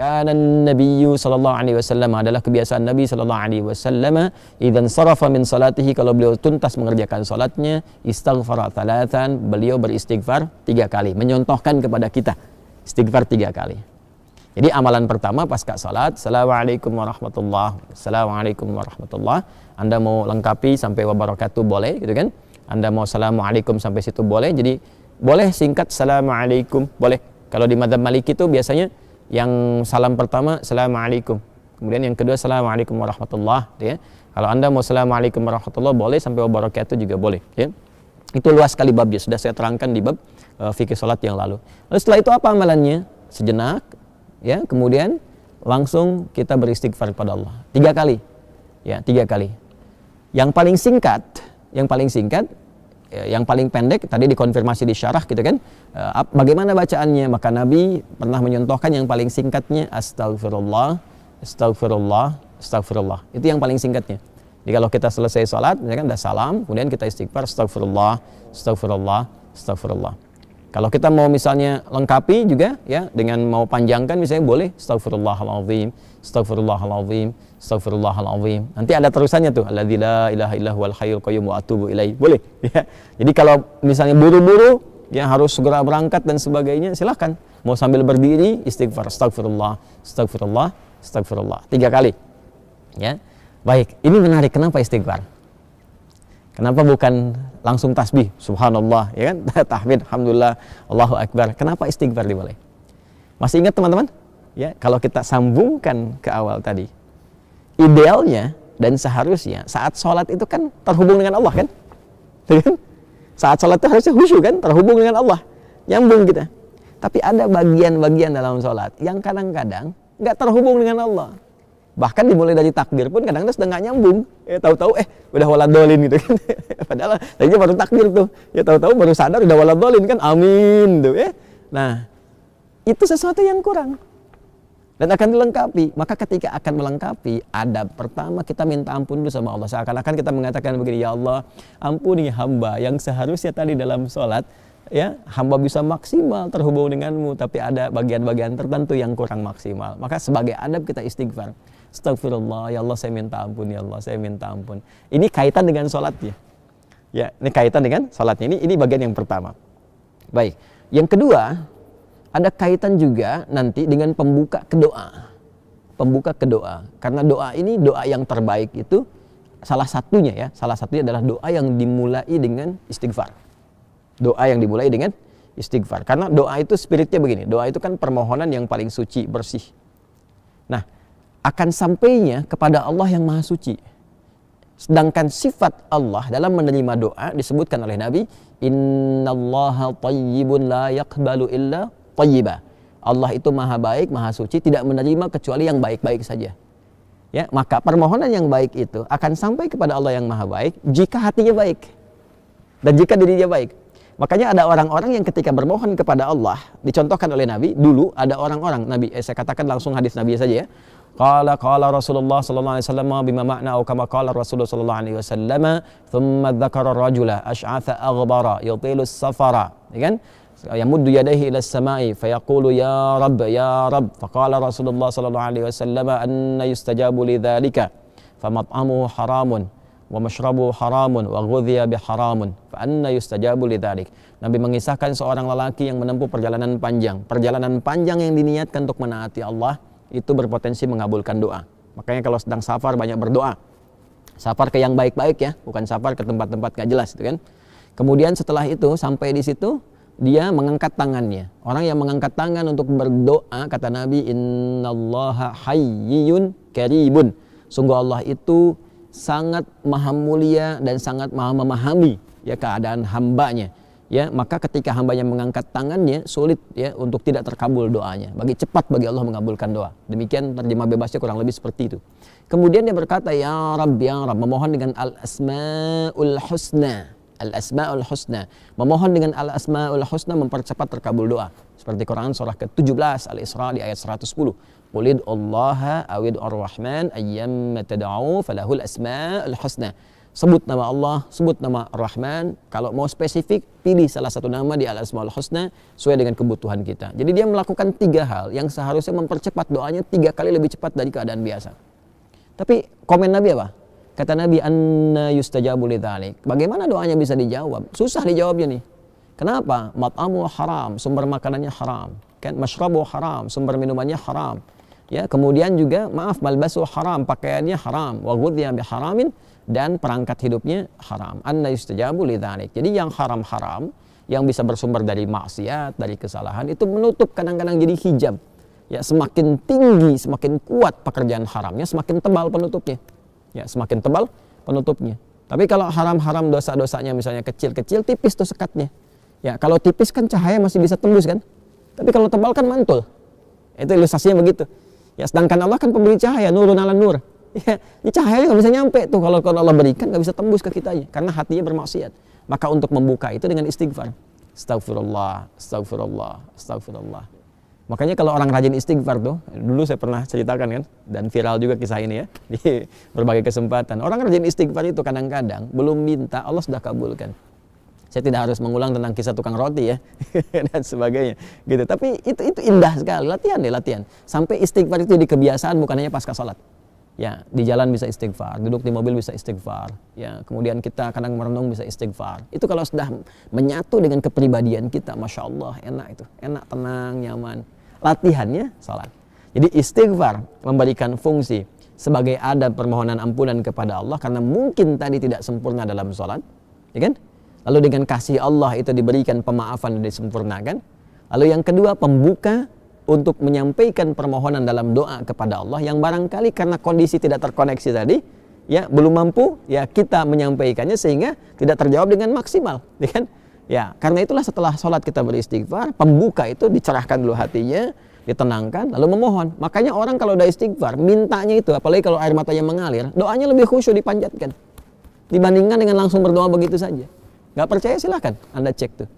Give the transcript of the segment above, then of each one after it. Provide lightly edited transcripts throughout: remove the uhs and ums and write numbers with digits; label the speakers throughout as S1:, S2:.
S1: Kana Nabiyyu sallallahu alaihi wasallam, adalah kebiasaan Nabi sallallahu alaihi wasallam, idzan sarafa min salatihi, kalau beliau tuntas mengerjakan salatnya, istaghfara thalathan, beliau beristighfar 3 kali, menyontohkan kepada kita istighfar 3 kali. Jadi amalan pertama pasca salat, assalamualaikum warahmatullahi, assalamualaikum warahmatullahi. Anda mau lengkapi sampai wabarakatuh boleh, gitu kan? Anda mau assalamualaikum sampai situ boleh. Jadi boleh singkat assalamualaikum, boleh. Kalau di madzhab Maliki itu biasanya yang salam pertama assalamualaikum, kemudian yang kedua assalamualaikum warahmatullahi, ya. Kalau Anda mau assalamualaikum warahmatullahi boleh, sampai wabarakatuh juga boleh, ya. Itu luas sekali babnya, sudah saya terangkan di bab fikih salat yang lalu. Lalu setelah itu apa amalannya? Sejenak, ya, kemudian langsung kita beristighfar kepada Allah 3 kali, ya, 3 kali. Yang paling singkat, yang paling pendek tadi dikonfirmasi di syarah, gitu kan, bagaimana bacaannya? Maka Nabi pernah menyontohkan yang paling singkatnya astagfirullah, astagfirullah, astagfirullah. Itu yang paling singkatnya. Jadi kalau kita selesai sholat, misalkan udah salam, kemudian kita istighfar astagfirullah, astagfirullah, astagfirullah. Kalau kita mau misalnya lengkapi juga, ya, dengan mau panjangkan misalnya boleh astagfirullahaladzim, astagfirullahaladzim, astagfirullahaladzim. Nanti ada terusannya tuh, alladzi la ilaha illa huwal hayyul qayyum wa atubu ilaih. Boleh, ya. Jadi kalau misalnya buru-buru, ya, harus segera berangkat dan sebagainya, silahkan. Mau sambil berdiri istighfar astagfirullah, astagfirullah, astagfirullah 3 kali. Ya. Baik, ini menarik, kenapa istighfar? Kenapa bukan langsung tasbih, subhanallah, ya kan? Tahmid, alhamdulillah, Allahu akbar. Kenapa istighfar dimulai? Masih ingat teman-teman? Ya, kalau kita sambungkan ke awal tadi, idealnya dan seharusnya saat sholat itu kan terhubung dengan Allah, kan? Saat sholat itu harusnya khusyuk, kan? Terhubung dengan Allah, nyambung kita. Tapi ada bagian-bagian dalam sholat yang kadang-kadang nggak terhubung dengan Allah. Bahkan dimulai dari takbir pun kadang-kadang sudah nggak nyambung, ya, tahu-tahu udah waladolin, gitu kan. Padahal tadinya baru takbir tuh, ya, tahu-tahu baru sadar udah waladolin, kan, amin tuh, ya. Nah, itu sesuatu yang kurang dan akan dilengkapi. Maka ketika akan melengkapi, adab pertama kita minta ampun dulu sama Allah. Seakan-akan kita mengatakan begini, ya Allah, ampuni hamba yang seharusnya tadi dalam sholat, ya, hamba bisa maksimal terhubung denganmu, tapi ada bagian-bagian tertentu yang kurang maksimal. Maka sebagai adab kita istighfar. Astagfirullah, ya Allah saya minta ampun, ya Allah saya minta ampun. Ini kaitan dengan sholatnya. Ya, ini kaitan dengan sholatnya. Ini bagian yang pertama. Baik. Yang kedua, ada kaitan juga nanti dengan pembuka kedoa. Pembuka kedoa. Karena doa ini doa yang terbaik itu salah satunya, ya. Salah satunya adalah doa yang dimulai dengan istighfar. Doa yang dimulai dengan istighfar. Karena doa itu spiritnya begini. Doa itu kan permohonan yang paling suci, bersih. Nah, akan sampainya kepada Allah yang maha suci. Sedangkan sifat Allah dalam menerima doa disebutkan oleh Nabi, innallaha thayyibun la yaqbalu illa thayyiba. Allah itu maha baik, maha suci, tidak menerima kecuali yang baik-baik saja. Ya, maka permohonan yang baik itu akan sampai kepada Allah yang maha baik jika hatinya baik dan jika dirinya baik. Makanya ada orang-orang yang ketika bermohon kepada Allah, dicontohkan oleh Nabi, dulu ada orang-orang, Nabi, saya katakan langsung hadis Nabi saja, ya. Qala Rasulullah sallallahu alaihi wasallam bima ma'na atau kama qala Rasulullah sallallahu alaihi wasallam, thumma dzakara ar-rajula asy'atha aghbara yutilu as-safara, ya kan? Yamuddu yadayhi ila as-sama'i fayaqulu ya Rabb, ya Rabb. Faqala Rasulullah sallallahu alaihi wasallam, anna yustajabu lidzalika famat'amuhu haramun wa mashrabu haramun wa ghudhiya biharamun fa anna yustajabu lidzalik. Nabi mengisahkan seorang lelaki yang menempuh perjalanan panjang yang diniatkan untuk menaati Allah, itu berpotensi mengabulkan doa. Makanya kalau sedang safar banyak berdoa. Safar ke yang baik-baik, ya, bukan safar ke tempat-tempat gak jelas, itu kan. Kemudian setelah itu sampai di situ dia mengangkat tangannya. Orang yang mengangkat tangan untuk berdoa, kata Nabi, innallaha hayyun karibun. Sungguh Allah itu sangat maha mulia dan sangat maha memahami, ya, keadaan hambanya. Ya, maka ketika hambanya mengangkat tangannya, sulit, ya, untuk tidak terkabul doanya. Cepat bagi Allah mengabulkan doa. Demikian terjemah bebasnya kurang lebih seperti itu. Kemudian dia berkata, ya Rabb, ya Rabb, memohon dengan al-asma'ul husna. Al-asma'ul husna. Memohon dengan al-asma'ul husna mempercepat terkabul doa. Seperti Quran surah ke-17 Al-Isra di ayat 110. Qulid Allaha awid ar-Rahman ayyamma tad'u falahul asma'ul husna. Sebut nama Allah, sebut nama Ar-Rahman. Kalau mau spesifik, pilih salah satu nama di Al-Asmaul Husna sesuai dengan kebutuhan kita. Jadi dia melakukan 3 hal yang seharusnya mempercepat doanya 3 kali lebih cepat dari keadaan biasa. Tapi komen Nabi apa? Kata Nabi, anna yustajabu lidzalik. Bagaimana doanya bisa dijawab? Susah dijawabnya nih. Kenapa? Mat'amu haram, sumber makanannya haram. Kan masyrabu haram, sumber minumannya haram. Ya, kemudian juga malbasu haram, pakaiannya haram, wa ghudhiya biharamin, dan perangkat hidupnya haram. Anna yustajabu lidzalik. Jadi yang haram-haram yang bisa bersumber dari maksiat, dari kesalahan itu menutup kadang-kadang jadi hijab. Ya, semakin tinggi, semakin kuat pekerjaan haramnya, semakin tebal penutupnya. Ya, semakin tebal penutupnya. Tapi kalau haram-haram dosa-dosanya misalnya kecil-kecil, tipis tuh sekatnya. Ya, kalau tipis kan cahaya masih bisa tembus kan? Tapi kalau tebal kan mantul. Itu ilustrasinya begitu. Ya, sedangkan Allah kan pemberi cahaya, nurun ala nur. Ya, ini cahayanya nggak bisa nyampe tuh kalau Allah berikan, nggak bisa tembus ke kitanya karena hatinya bermaksiat. Maka untuk membuka itu dengan istighfar. Astagfirullah, astagfirullah, astagfirullah. Makanya kalau orang rajin istighfar tuh, dulu saya pernah ceritakan kan, dan viral juga kisah ini ya di berbagai kesempatan. Orang rajin istighfar itu kadang-kadang belum minta Allah sudah kabulkan. Saya tidak harus mengulang tentang kisah tukang roti ya dan sebagainya gitu. Tapi itu indah sekali, latihan deh, latihan. Sampai istighfar itu di kebiasaan, bukan hanya pasca salat. Ya, di jalan bisa istighfar, duduk di mobil bisa istighfar. Ya, kemudian kita kadang merenung bisa istighfar. Itu kalau sudah menyatu dengan kepribadian kita, masya Allah, enak itu, enak, tenang, nyaman. Latihannya salat. Jadi istighfar memberikan fungsi sebagai adab permohonan ampunan kepada Allah karena mungkin tadi tidak sempurna dalam salat, ya kan? Lalu dengan kasih Allah itu diberikan pemaafan dan disempurnakan. Lalu yang kedua, pembuka untuk menyampaikan permohonan dalam doa kepada Allah yang barangkali karena kondisi tidak terkoneksi tadi, ya belum mampu, ya kita menyampaikannya sehingga tidak terjawab dengan maksimal, ya kan? Ya, karena itulah setelah sholat kita beristighfar, pembuka itu dicerahkan dulu hatinya, ditenangkan, lalu memohon. Makanya orang kalau udah istighfar, mintanya itu, apalagi kalau air matanya mengalir, doanya lebih khusyuk dipanjatkan dibandingkan dengan langsung berdoa begitu saja. Gak percaya silahkan Anda cek tuh.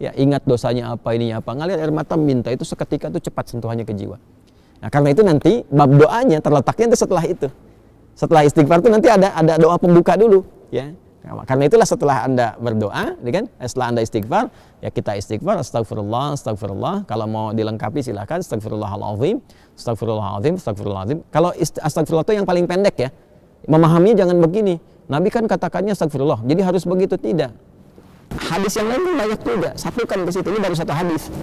S1: Ya, ingat dosanya apa, ininya apa, ngalir air mata, minta itu seketika tuh cepat sentuhannya ke jiwa. Nah, karena itu nanti bab doanya terletaknya itu setelah itu. Setelah istighfar itu nanti ada doa pembuka dulu, ya. Nah, karena itulah setelah Anda berdoa, ya kan? Setelah Anda istighfar, ya kita istighfar, astagfirullah, astagfirullah. Kalau mau dilengkapi silahkan, astagfirullahaladzim, astagfirullahaladzim, astagfirullahaladzim. Kalau astagfirullah itu yang paling pendek ya. Memahaminya jangan begini. Nabi kan katakannya astagfirullah, jadi harus begitu, tidak. Hadis yang lain banyak juga, satukan ke situ, ini baru satu hadis.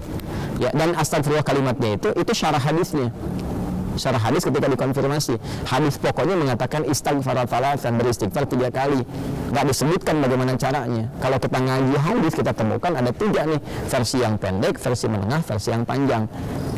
S1: Ya, dan astagfirullah kalimatnya itu syarah hadisnya. Syarah hadis ketika dikonfirmasi, hadis pokoknya mengatakan istighfar thalatsan, beristighfar 3 kali. Nggak disebutkan bagaimana caranya. Kalau kita ngaji hadis kita temukan ada 3 nih, versi yang pendek, versi menengah, versi yang panjang.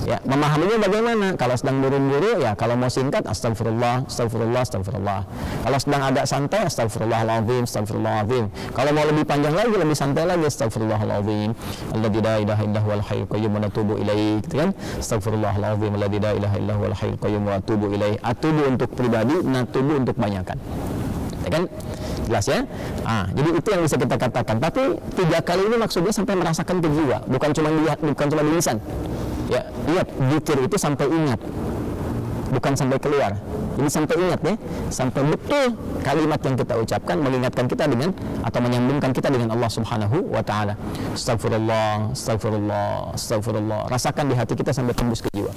S1: Ya, memahaminya bagaimana? Kalau sedang buru-buru ya, kalau mau singkat astagfirullah, astagfirullah, astagfirullah. Kalau sedang agak santai astagfirullahaladzim, astagfirullahaladzim. Kalau mau lebih panjang lagi, lebih santai lagi, astagfirullahaladzim. Alladzi la ilaha illa huwal hayyul qayyum wa natubu ilaih, gitu kan? Astagfirullahaladzim alladzi la ilaha illa huwal hayyul qayyum wa atubu ilaih. Atubu untuk pribadi, natubu untuk banyakan. Ya kan? Jelas ya? Jadi itu yang bisa kita katakan. Tapi 3 kali ini maksudnya sampai merasakan ke jiwa, bukan cuma di lisan. Ya, lihat, zikir itu sampai ingat, bukan sampai keluar. Jadi sampai ingat ya, sampai betul kalimat yang kita ucapkan mengingatkan kita dengan atau menyambungkan kita dengan Allah Subhanahu wa taala. Astagfirullah, astagfirullah, astagfirullah. Rasakan di hati kita sampai tembus ke jiwa.